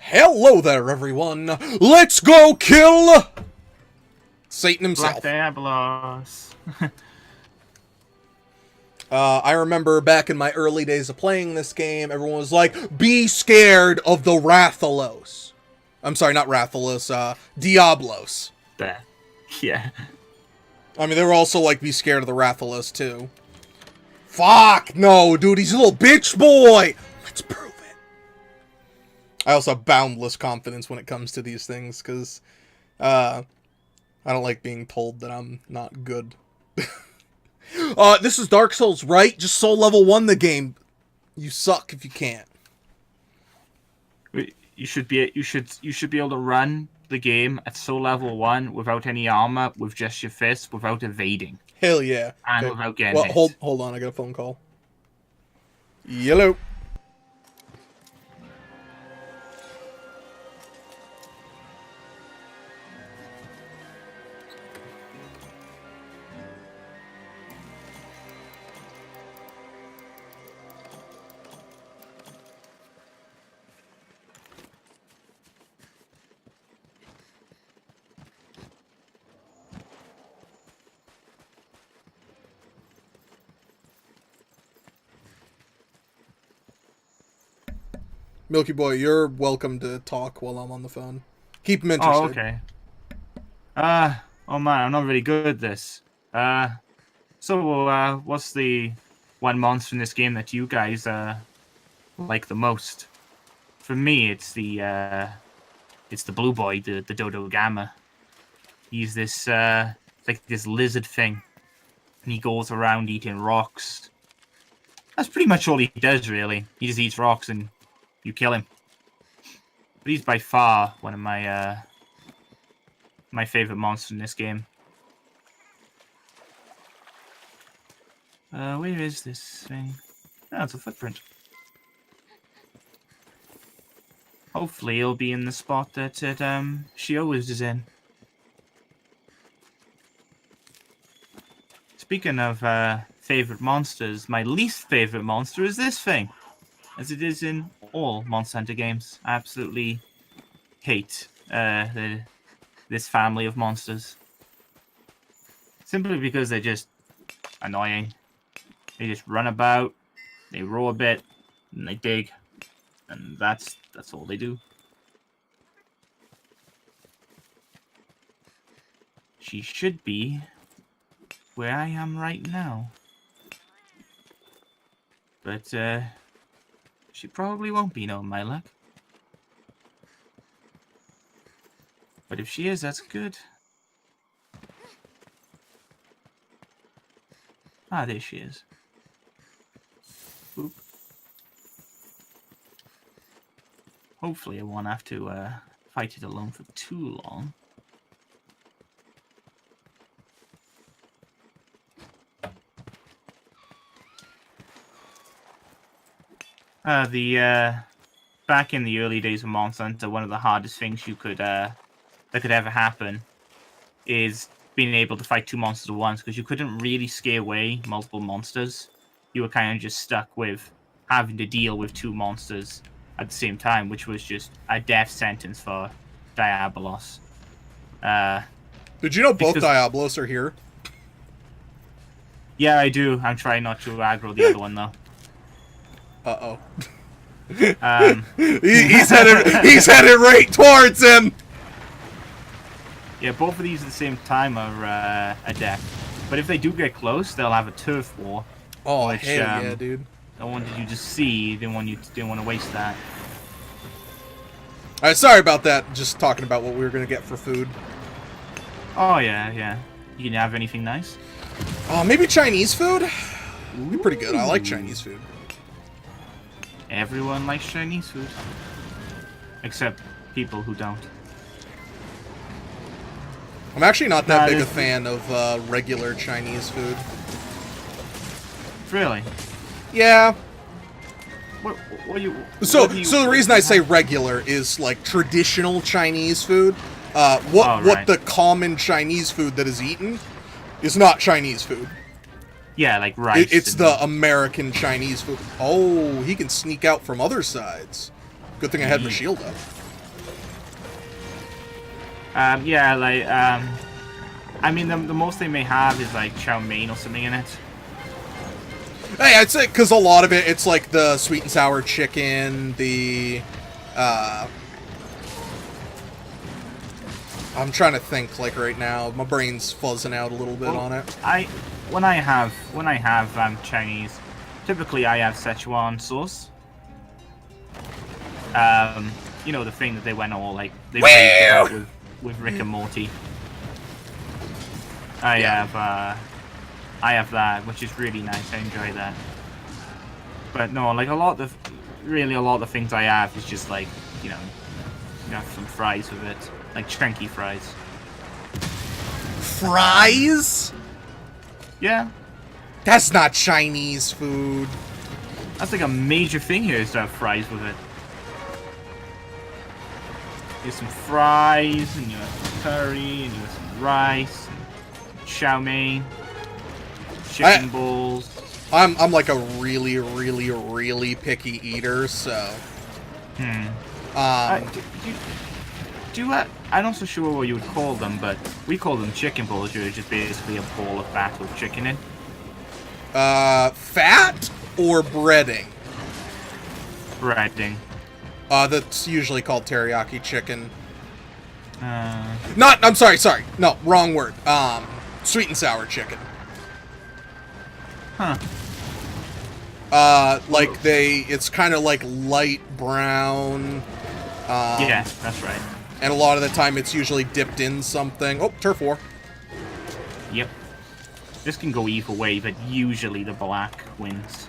Hello there, everyone. Let's go kill Satan himself. Black Diablos. I remember back in my early days of playing this game, everyone was like, be scared of the Rathalos. I'm sorry, not Rathalos, Diablos. Yeah. I mean, they were also like, be scared of the Rathalos, too. Fuck! No, dude, he's a little bitch boy! Let's prove it. I also have boundless confidence when it comes to these things, because, I don't like being told that I'm not good. This is Dark Souls, right? Just soul level 1 the game. You suck if you can't. You should be able to run the game at soul level 1 without any armor, with just your fists, without evading. Hell yeah. And Okay. without getting hit. Hold on, I got a phone call. Yellow. Milky Boy, you're welcome to talk while I'm on the phone. Keep him interested. Oh, okay. Oh man, I'm not really good at this. So, what's the one monster in this game that you guys, like the most? For me, it's the blue boy, the Dodo Gamma. He's this, like this lizard thing. And he goes around eating rocks. That's pretty much all he does, really. He just eats rocks and you kill him. But he's by far one of my, my favorite monsters in this game. Where is this thing? Oh, it's a footprint. Hopefully it'll be in the spot that she always is in. Speaking of favorite monsters, my least favorite monster is this thing, as it is in all Monster Hunter games. I absolutely hate this family of monsters. Simply because they're just annoying. They just run about, they roar a bit, and they dig. And that's all they do. She should be where I am right now. But, she probably won't be, knowing my luck. But if she is, that's good. Ah, there she is. Boop. Hopefully I won't have to fight it alone for too long. Back in the early days of Monster Hunter, one of the hardest things you could that could ever happen is being able to fight two monsters at once, because you couldn't really scare away multiple monsters. You were kind of just stuck with having to deal with two monsters at the same time, which was just a death sentence for Diablos. Did you know both Diablos are here? Yeah, I do. I'm trying not to aggro the other one, though. Uh-oh. He's he's headed right towards him! Yeah, both of these at the same time are a death. But if they do get close, they'll have a turf war. Oh, which, hell yeah, dude. I wanted you to see. Didn't want to waste that. Alright, sorry about that. Just talking about what we were gonna get for food. Oh, yeah. You can have anything nice? Maybe Chinese food? Be pretty good. I like Chinese food. Everyone likes Chinese food. Except people who don't. I'm actually not that big a fan of regular Chinese food. Really? Yeah. So the reason I say regular is like traditional Chinese food. What the common Chinese food that is eaten is not Chinese food. Yeah, like rice. It's the American Chinese food. Oh, he can sneak out from other sides. Good thing I had my shield up. Yeah, like, I mean, the most they may have is like chow mein or something in it. Hey, I'd say because a lot of it's like the sweet and sour chicken, the, I'm trying to think like right now. My brain's fuzzing out a little bit on it. When I have Chinese, typically I have Szechuan sauce. You know, the thing that they went all like they raved about with Rick and Morty. I have that, which is really nice. I enjoy that. But no, like a lot of the things I have is just like, you have some fries with it, like chunky fries. Fries? Yeah, That's not Chinese food. that's like a major thing here, is to have fries with it. You have some fries, and you have some curry, and you have some rice, and chow mein, chicken balls. I'm like a really, really, really picky eater, so. I'm not so sure what you would call them, but we call them chicken balls. You're just basically a ball of fat with chicken in. Fat or breading? Breading. That's usually called teriyaki chicken. I'm sorry. No, wrong word. Sweet and sour chicken. Huh. It's kind of like light brown. Yeah, that's right. And a lot of the time it's usually dipped in something. Oh, turf war. Yep. This can go either way, but usually the black wins.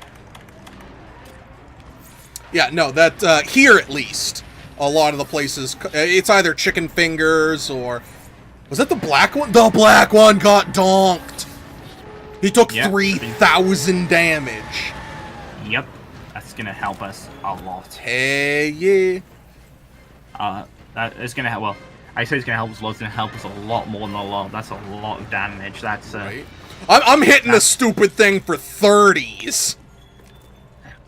Yeah, no, that, here at least, a lot of the places, it's either chicken fingers or... Was that the black one? The black one got donked! He took 3,000 damage. Yep. That's gonna help us a lot. Hey, yeah. That is gonna help, well, I say it's gonna help us a lot, it's gonna help us a lot more than a lot. That's a lot of damage, that's, Right. I'm hitting the stupid thing for 30s.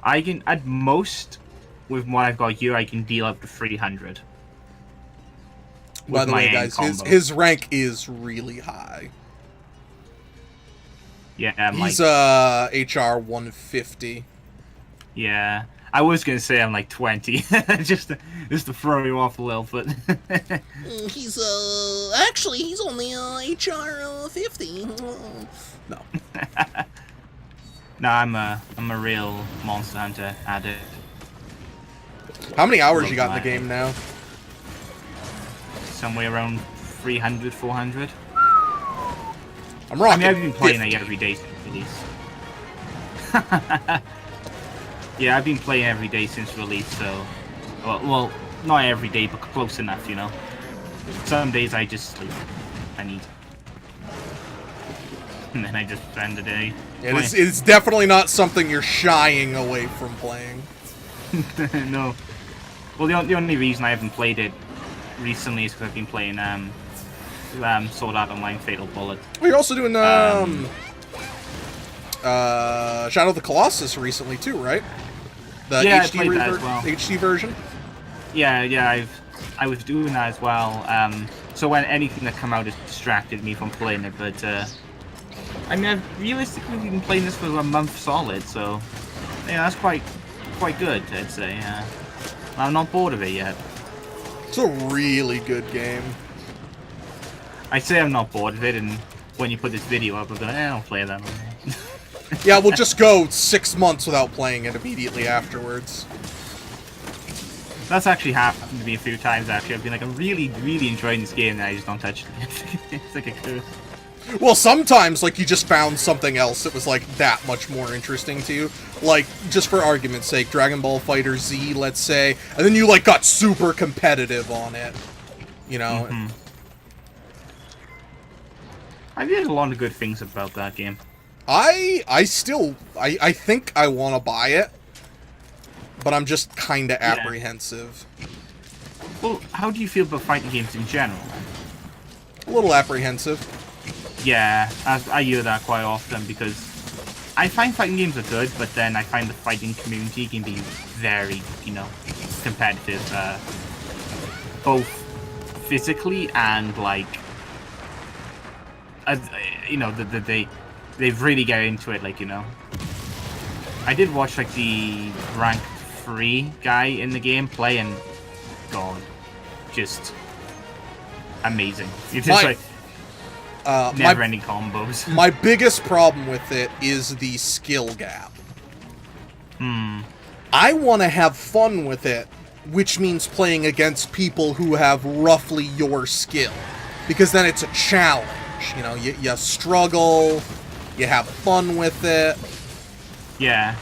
I can, at most, with what I've got here, I can deal up to 300. By the way, guys, his rank is really high. Yeah, he's HR 150. Yeah, I was gonna say I'm like 20, just to throw you off a little bit. He's actually he's only HR 50. No. No, I'm a real monster hunter addict. How many hours you got in the game now? Somewhere around 300, 400. I'm rocking. I mean, I've been playing it every day since release. Yeah, I've been playing every day since release, so... Well, not every day, but close enough, you know? Some days I just sleep. I need... And then I just spend the day. It's definitely not something you're shying away from playing. No. Well, the only reason I haven't played it recently is because I've been playing Sword Art Online Fatal Bullet. Oh, you're also doing Shadow of the Colossus recently too, right? The HD version. Yeah, I was doing that as well. So when anything that come out has distracted me from playing it, but I mean, I've realistically been playing this for a month solid, so yeah, that's quite good, I'd say. I'm not bored of it yet. It's a really good game. I say I'm not bored of it, and when you put this video up, I'm going, I'll play that one. Yeah, we'll just go 6 months without playing it immediately afterwards. That's actually happened to me a few times, actually. I've been like, I'm really, really enjoying this game, and I just don't touch it. It's like a curse. Well, sometimes, like, you just found something else that was, like, that much more interesting to you. Like, just for argument's sake, Dragon Ball Fighter Z, let's say, and then you, like, got super competitive on it. You know? Mm-hmm. I've heard a lot of good things about that game. I think I want to buy it, but I'm just kind of apprehensive. Well, how do you feel about fighting games in general? A little apprehensive. Yeah, I hear that quite often, because I find fighting games are good, but then I find the fighting community can be very, competitive. Both physically and like, as you know, they've really got into it. Like, you know, I did watch like the rank 3 guy in the game play, and God, just amazing. You're just like never-ending combos. My biggest problem with it is the skill gap. I want to have fun with it, which means playing against people who have roughly your skill, because then it's a challenge. You know, you struggle, you have fun with it. Yeah.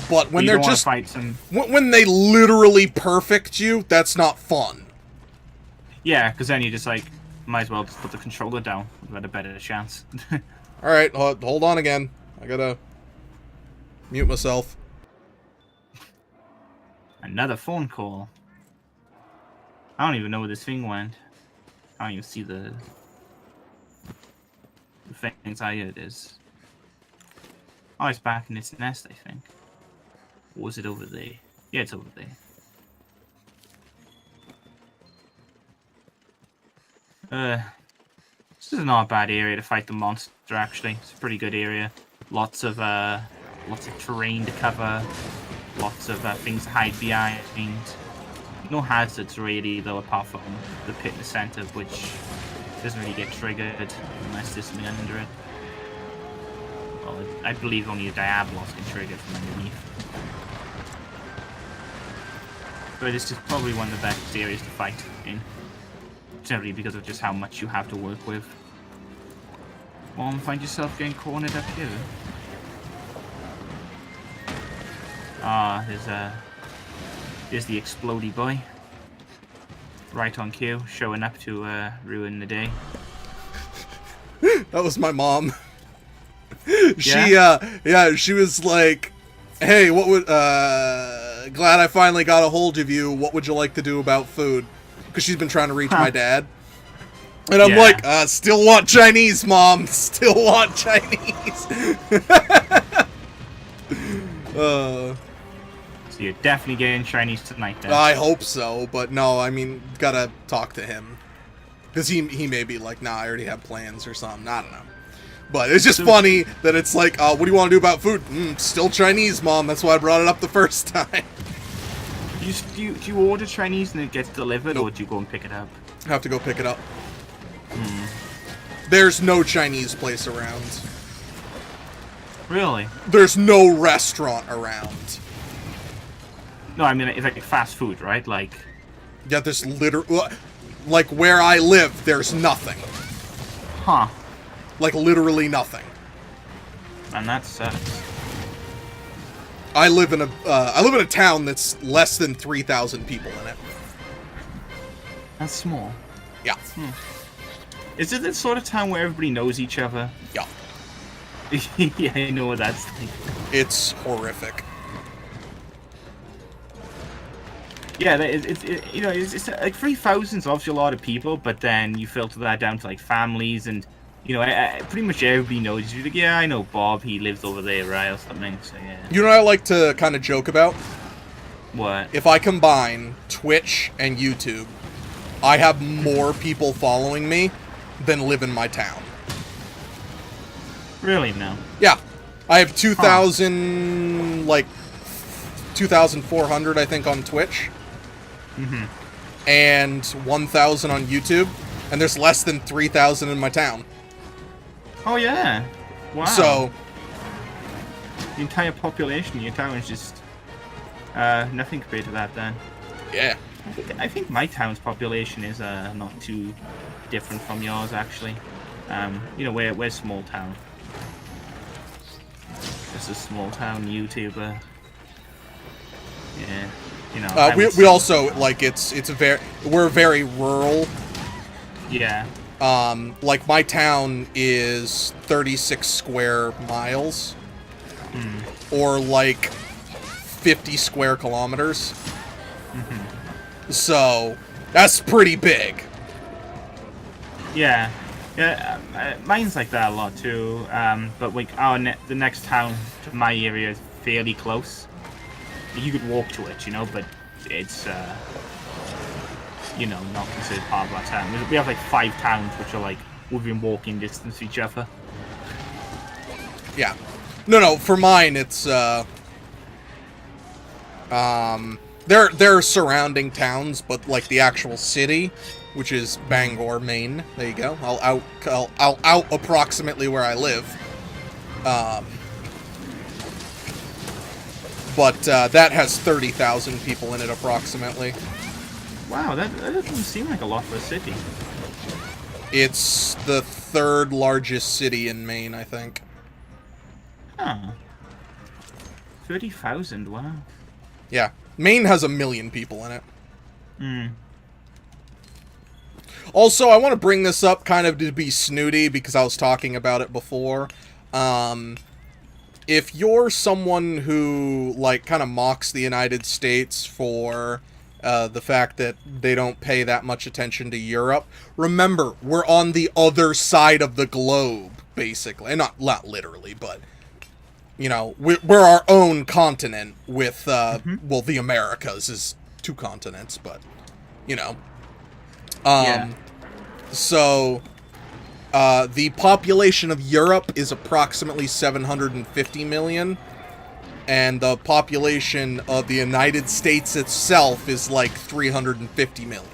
But when they're just fight some... when they literally perfect you, that's not fun. Yeah, because then you just like might as well just put the controller down. We've got a better chance. All right, hold on again. I gotta mute myself. Another phone call. I don't even know where this thing went. I don't even see the things I heard is. Oh, it's back in its nest, I think. Or was it over there? Yeah, it's over there. This is not a bad area to fight the monster, actually. It's a pretty good area. Lots of terrain to cover. Lots of things to hide behind. No hazards, really, though, apart from the pit in the center, which doesn't really get triggered unless there's something under it. Well, I believe only a Diablos can trigger from underneath. But this is probably one of the best areas to fight in. Generally because of just how much you have to work with. Well, find yourself getting cornered up here. Ah, there's the explodey boy. Right on cue, showing up to ruin the day. That was my mom. Yeah? She was like, hey, what would, glad I finally got a hold of you. What would you like to do about food? Because she's been trying to reach my dad. And I'm like, still want Chinese, Mom. Still want Chinese. So you're definitely getting Chinese tonight, then. I hope so, but no, I mean, gotta talk to him. Because he may be like, nah, I already have plans or something. I don't know. But it's just funny that it's like, what do you want to do about food? Still Chinese, Mom. That's why I brought it up the first time. Do you order Chinese and it gets delivered, or do you go and pick it up? I have to go pick it up. There's no Chinese place around. Really? There's no restaurant around. No, I mean, it's like fast food, right? Like... Yeah, there's like, where I live, there's nothing. Huh. Like, literally nothing. And that sucks. I live in a town that's less than 3,000 people in it. That's small. Yeah. Is it the sort of town where everybody knows each other? Yeah. Yeah, I know what that's like. It's horrific. Yeah, it's like 3,000's obviously a lot of people, but then you filter that down to like families, and you know, pretty much everybody knows. You're like, yeah, I know Bob. He lives over there, right, or something. So yeah. You know what I like to kind of joke about? What? If I combine Twitch and YouTube, I have more people following me than live in my town. Really? No. Yeah, I have 2,000, like 2,400, I think, on Twitch. And 1,000 on YouTube, and there's less than 3,000 in my town. Oh yeah. Wow. So the entire population of your town is just nothing compared to that. Then. Yeah. I think my town's population is not too different from yours, actually. You know, we're a small town. Just a small town YouTuber. Yeah. You know, we also, like, we're very rural. Yeah. Like, my town is 36 square miles. Or, like, 50 square kilometers. So, that's pretty big. Yeah. Yeah, mine's like that a lot, too. But, like, the next town to my area is fairly close. You could walk to it, you know, but it's you know, not considered part of our town. We have like 5 towns which are like within walking distance of each other. Yeah. No, for mine, it's, they're surrounding towns, but, like, the actual city, which is Bangor, Maine. There you go. I'll out approximately where I live. But, that has 30,000 people in it, approximately. Wow, that doesn't seem like a lot for a city. It's the 3rd largest city in Maine, I think. Huh. 30,000, wow. Yeah. Maine has 1 million people in it. Hmm. Also, I want to bring this up kind of to be snooty because I was talking about it before. If you're someone who, like, kind of mocks the United States for the fact that they don't pay that much attention to Europe, remember, we're on the other side of the globe, basically. And not literally, but, you know, we're our own continent with, well, the Americas is 2 continents, but, you know. Yeah. So, the population of Europe is approximately 750 million, and the population of the United States itself is like 350 million.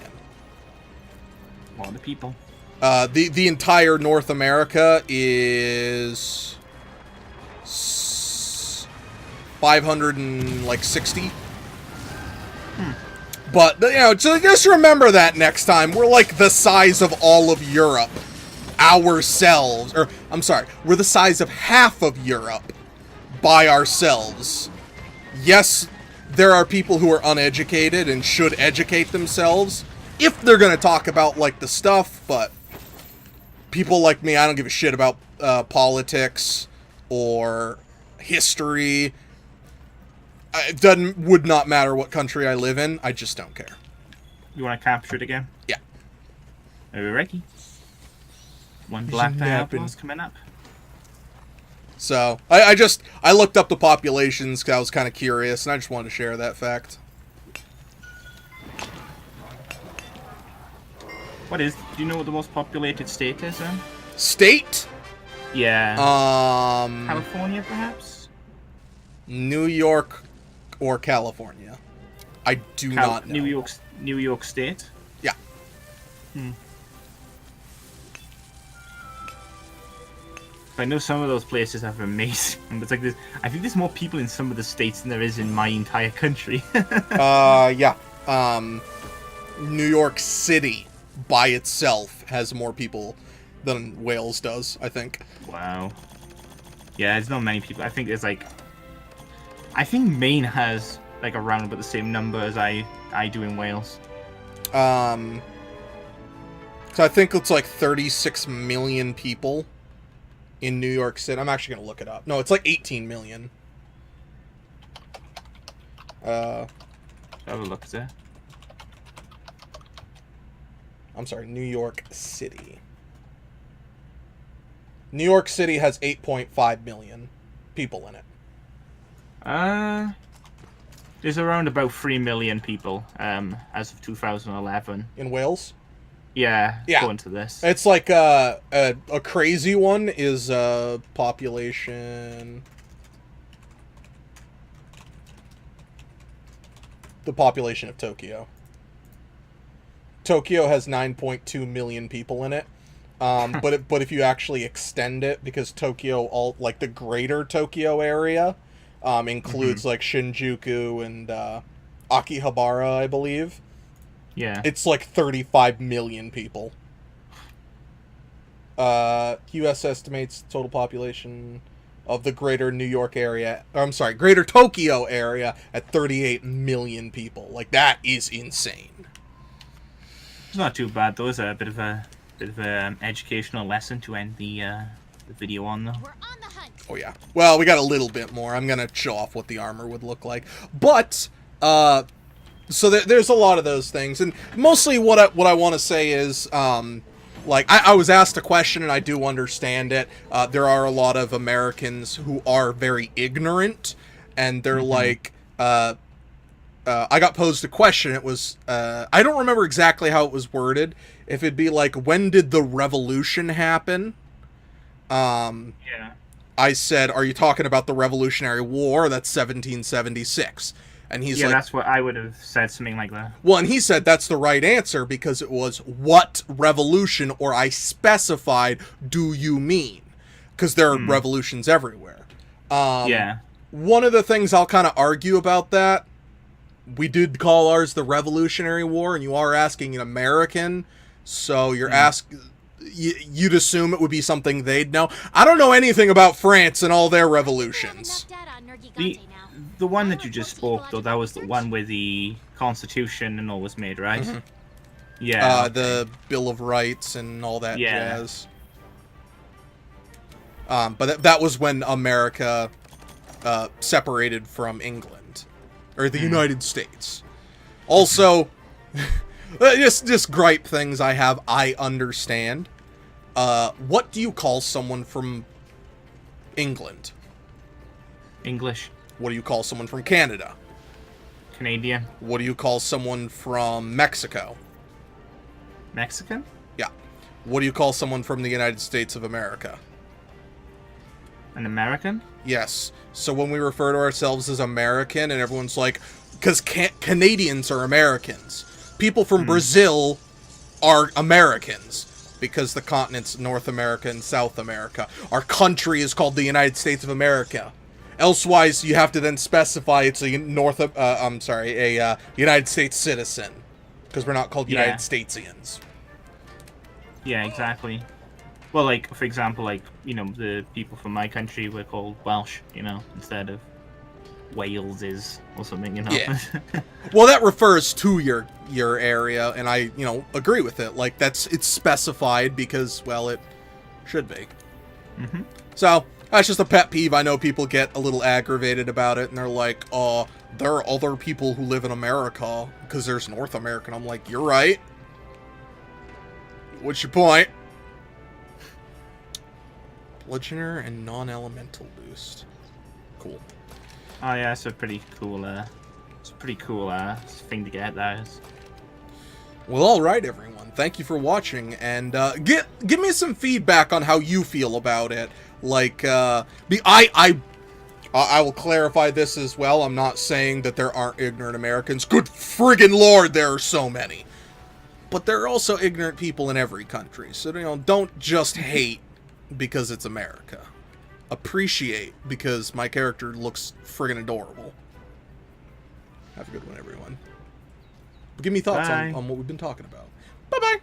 A lot of people. The entire North America is 560. But, you know, just remember that next time. We're like the size of all of Europe. Ourselves. Or, I'm sorry, we're the size of half of Europe by ourselves. Yes, there are people who are uneducated and should educate themselves if they're going to talk about, like, the stuff, but people like me, I don't give a shit about politics or history. It would not matter what country I live in. I just don't care. You want to capture it again? Yeah. Are we ready? One black Diablos coming up. So, I looked up the populations because I was kind of curious, and I just wanted to share that fact. Do you know what the most populated state is, then? State? Yeah. California, perhaps? New York or California. I do not know. New York State? Yeah. I know some of those places are amazing. It's like I think there's more people in some of the states than there is in my entire country. Yeah. New York City by itself has more people than Wales does, I think. Wow. Yeah, there's not many people. I think there's like... I think Maine has like around about the same number as I do in Wales. So I think it's like 36 million people in New York City. I'm actually going to look it up. No, it's like 18 million. Have a look there. I'm sorry, New York City. New York City has 8.5 million people in it. There's around about 3 million people as of 2011. In Wales? Yeah, yeah. According to this. It's like a crazy one is population... The population of Tokyo. Tokyo has 9.2 million people in it. But if you actually extend it, because Tokyo, like the greater Tokyo area, includes like Shinjuku and Akihabara, I believe. Yeah. It's like 35 million people. US estimates total population of the greater New York area, greater Tokyo area at 38 million people. Like, that is insane. It's not too bad though. It's a bit of an educational lesson to end the video on, though. We're on the hunt. Oh yeah. Well, we got a little bit more. I'm gonna show off what the armor would look like, but so there's a lot of those things, and mostly what I want to say is like I was asked a question and I do understand it. There are a lot of Americans who are very ignorant, and they're like I got posed a question. It was, I don't remember exactly how it was worded. If it'd be like, when did the revolution happen? Yeah. I said, are you talking about the Revolutionary War? That's 1776. And he's Yeah, like, that's what I would have said, something like that. well, and he said that's the right answer because it was what revolution, or I specified, do you mean? Because there are revolutions everywhere. Yeah. One of the things I'll kind of argue about that, we did call ours the Revolutionary War, and you are asking an American, so you're you'd assume it would be something they'd know. I don't know anything about France and all their revolutions. The one that you just spoke, though, that was the one where the Constitution and all was made, right? Mm-hmm. Yeah. Okay. The Bill of Rights and all that jazz. But that was when America separated from England, or the United States. Also, just gripe things I have. I understand. What do you call someone from England? English. What do you call someone from Canada? Canadian. What do you call someone from Mexico? Mexican? Yeah. What do you call someone from the United States of America? An American? Yes. So when we refer to ourselves as American, and everyone's like, because Canadians are Americans. People from Brazil are Americans, because the continent's North America and South America. Our country is called the United States of America. Elsewise, you have to then specify it's a United States citizen, because we're not called United Statesians. Yeah, exactly. Well, like, for example, like, you know, the people from my country were called Welsh, you know, instead of Wales or something, you know. Yeah. Well, that refers to your area, and I, agree with it. Like, it's specified because, well, it should be. Mm-hmm. So, that's just a pet peeve. I know people get a little aggravated about it, and they're like, there are other people who live in America, because there's North America. And I'm like, you're right. What's your point? Bludgeoner and non-elemental boost. Cool. Oh yeah, it's a pretty cool, thing to get, that is. Well, alright everyone. Thank you for watching, and give me some feedback on how you feel about it. Like, I will clarify this as well. I'm not saying that there aren't ignorant Americans. Good friggin' lord, there are so many. But there are also ignorant people in every country. So, don't just hate because it's America. Appreciate because my character looks friggin' adorable. Have a good one, everyone. Give me thoughts on what we've been talking about. Bye-bye!